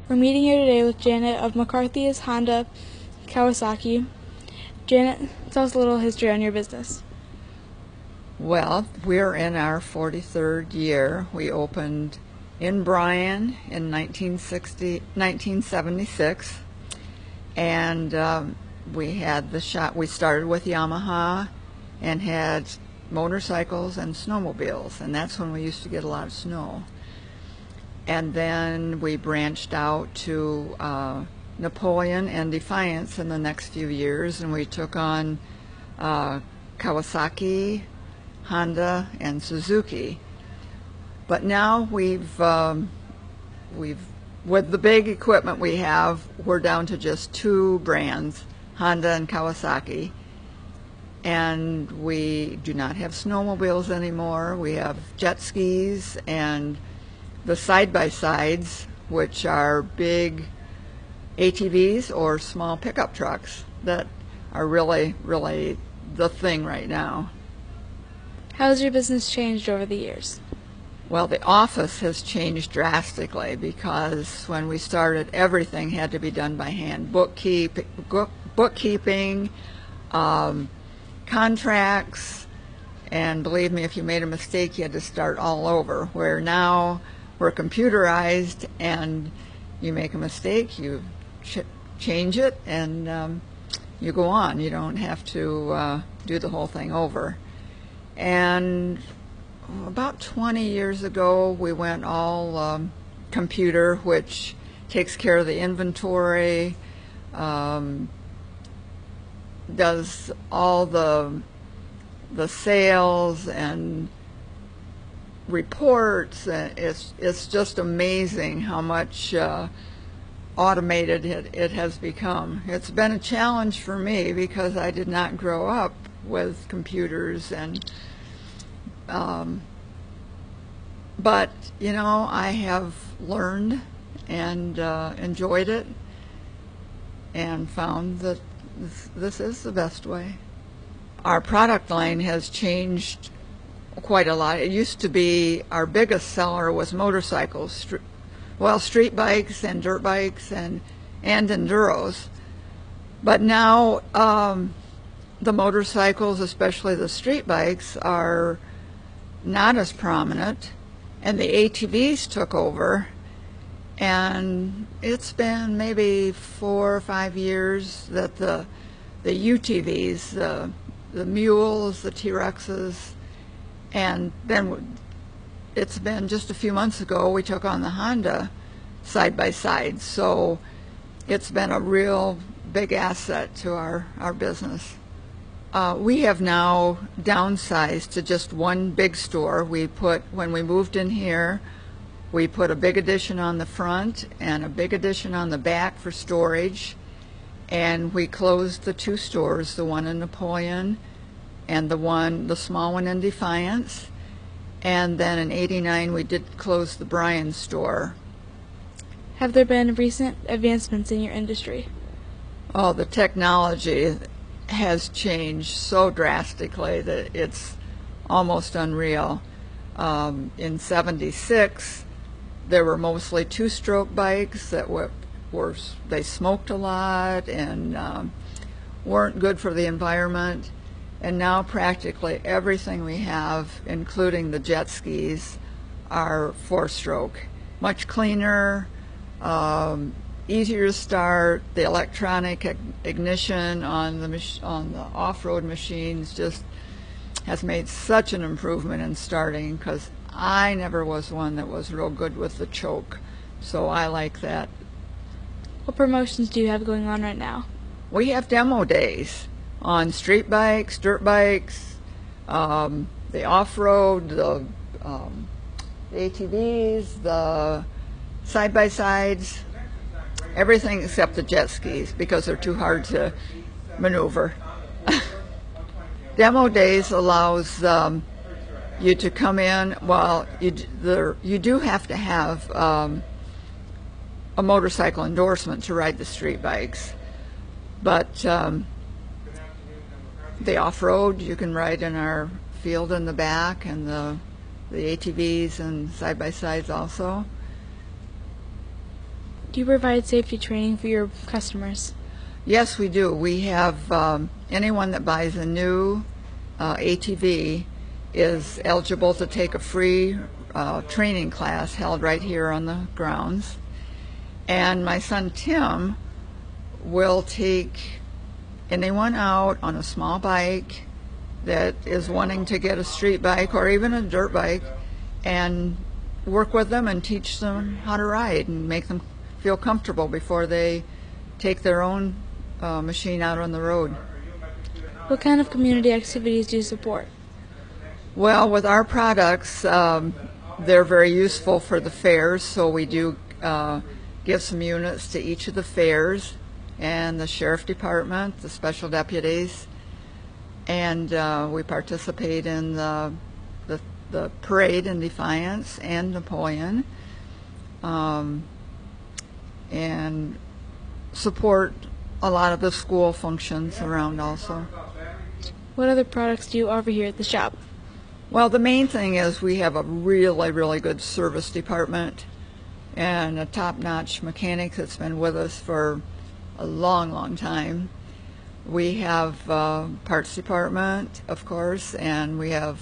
We're meeting here today with Janet of McCarthy's Honda Kawasaki. Janet, tell us a little history on your business. Well, we're in our 43rd year. We opened in Bryan in 1976, and we had the shop. We started with Yamaha and had motorcycles and snowmobiles, and that's when we used to get a lot of snow. And then we branched out to Napoleon and Defiance in the next few years, and we took on Kawasaki, Honda, and Suzuki. But now we've with the big equipment we have, we're down to just two brands, Honda and Kawasaki. And we do not have snowmobiles anymore. We have jet skis and the side-by-sides, which are big ATVs or small pickup trucks that are really, really the thing right now. How has your business changed over the years? Well, the office has changed drastically because when we started, everything had to be done by hand. Bookkeeping, contracts, and believe me, if you made a mistake, you had to start all over. Where now we're computerized, and you make a mistake, you change it, and you go on. You don't have to do the whole thing over. And about 20 years ago, we went all computer, which takes care of the inventory, does all the sales and reports. It's just amazing how much automated it has become. It's been a challenge for me because I did not grow up with computers, and but you know, I have learned and enjoyed it and found that this is the best way. Our product line has changed quite a lot. It used to be our biggest seller was motorcycles, street bikes and dirt bikes and enduros. But now the motorcycles, especially the street bikes, are not as prominent, and the ATVs took over. And it's been maybe 4 or 5 years that the UTVs, the mules, the T-Rexes, and then it's been just a few months ago we took on the Honda side-by-side. So it's been a real big asset to our business. We have now downsized to just one big store. When we moved in here, we put a big addition on the front and a big addition on the back for storage, and we closed the two stores, the one in Napoleon and the small one in Defiance. And then in '89 we did close the Bryan store. Have there been recent advancements in your industry? Oh, the technology has changed so drastically that it's almost unreal. In '76, there were mostly two-stroke bikes that they smoked a lot and weren't good for the environment. And now practically everything we have, including the jet skis, are four-stroke. Much cleaner, easier to start. The electronic ignition on the off-road machines just has made such an improvement in starting, because I never was one that was real good with the choke, so I like that. What promotions do you have going on right now? We have demo days on street bikes, dirt bikes, the off-road, the ATVs, the side-by-sides, everything except the jet skis because they're too hard to maneuver. Demo days allows you to come in. Well, you do have to have a motorcycle endorsement to ride the street bikes, but the off-road you can ride in our field in the back, and the ATVs and side-by-sides also. Do you provide safety training for your customers? Yes, we do. We have anyone that buys a new ATV is eligible to take a free training class held right here on the grounds. And my son Tim will take anyone out on a small bike that is wanting to get a street bike or even a dirt bike and work with them and teach them how to ride and make them feel comfortable before they take their own machine out on the road. What kind of community activities do you support? Well, with our products, they're very useful for the fairs, so we do give some units to each of the fairs and the sheriff department, the special deputies, and we participate in the parade in Defiance and Napoleon, and support a lot of the school functions around also. What other products do you offer here at the shop? Well, the main thing is we have a really, really good service department and a top-notch mechanic that's been with us for a long, long time. We have a parts department, of course, and we have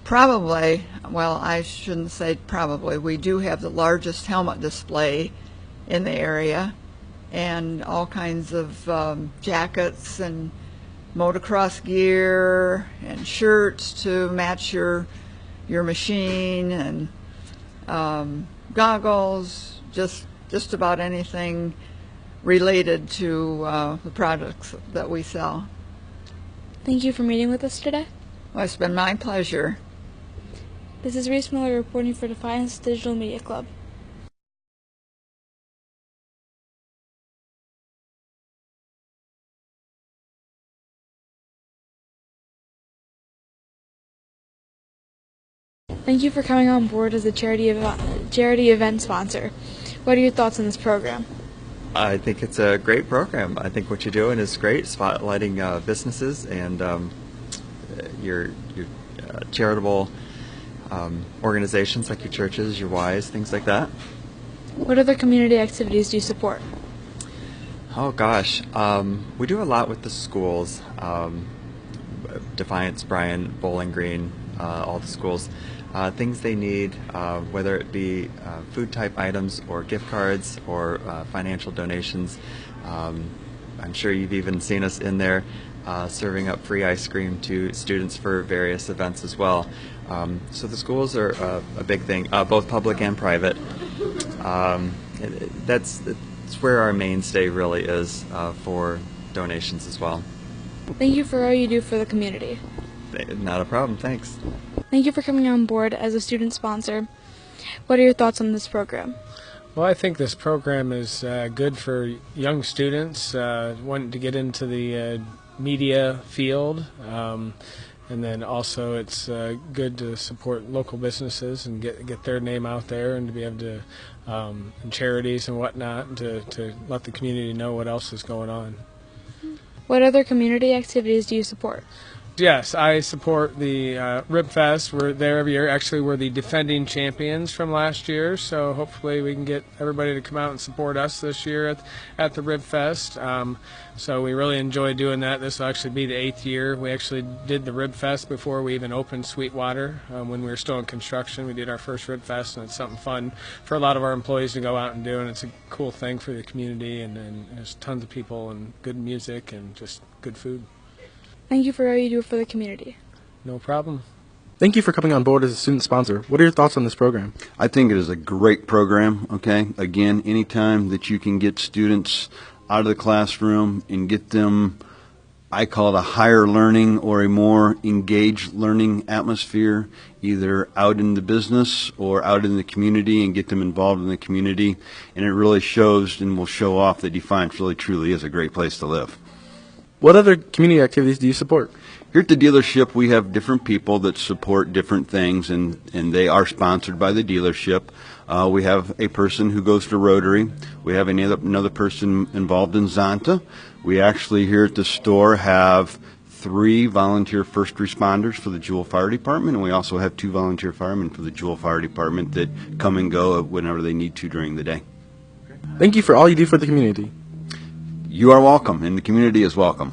probably, well, I shouldn't say probably, we do have the largest helmet display in the area, and all kinds of jackets and motocross gear and shirts to match your machine, and goggles, just about anything related to the products that we sell. Thank you for meeting with us today. Well, it's been my pleasure. This is Reese Miller reporting for Defiance Digital Media Club. Thank you for coming on board as a charity event sponsor. What are your thoughts on this program? I think it's a great program. I think what you're doing is great, spotlighting businesses and your charitable organizations like your churches, your Ys, things like that. What other community activities do you support? Oh gosh, we do a lot with the schools, Defiance, Bryan, Bowling Green, all the schools. Things they need, whether it be food type items or gift cards or financial donations. I'm sure you've even seen us in there serving up free ice cream to students for various events as well. So the schools are a big thing, both public and private. That's where our mainstay really is for donations as well. Thank you for all you do for the community. Not a problem, thanks. Thank you for coming on board as a student sponsor. What are your thoughts on this program? Well, I think this program is good for young students wanting to get into the media field, and then also it's good to support local businesses and get their name out there, and to be able to and charities and whatnot, to let the community know what else is going on. What other community activities do you support? Yes, I support the Rib Fest. We're there every year. Actually, we're the defending champions from last year, so hopefully we can get everybody to come out and support us this year at the Rib Fest. So we really enjoy doing that. This will actually be the 8th year. We actually did the Rib Fest before we even opened Sweetwater. When we were still in construction, we did our first Rib Fest, and it's something fun for a lot of our employees to go out and do, and it's a cool thing for the community, and there's tons of people and good music and just good food. Thank you for all you do for the community. No problem. Thank you for coming on board as a student sponsor. What are your thoughts on this program? I think it is a great program, okay? Again, anytime that you can get students out of the classroom and get them, I call it a higher learning or a more engaged learning atmosphere, either out in the business or out in the community, and get them involved in the community. And it really shows and will show off that Defiance really truly is a great place to live. What other community activities do you support? Here at the dealership, we have different people that support different things, and they are sponsored by the dealership. We have a person who goes to Rotary. We have another person involved in Zonta. We actually here at the store have 3 volunteer first responders for the Jewell Fire Department, and we also have 2 volunteer firemen for the Jewell Fire Department that come and go whenever they need to during the day. Thank you for all you do for the community. You are welcome, and the community is welcome.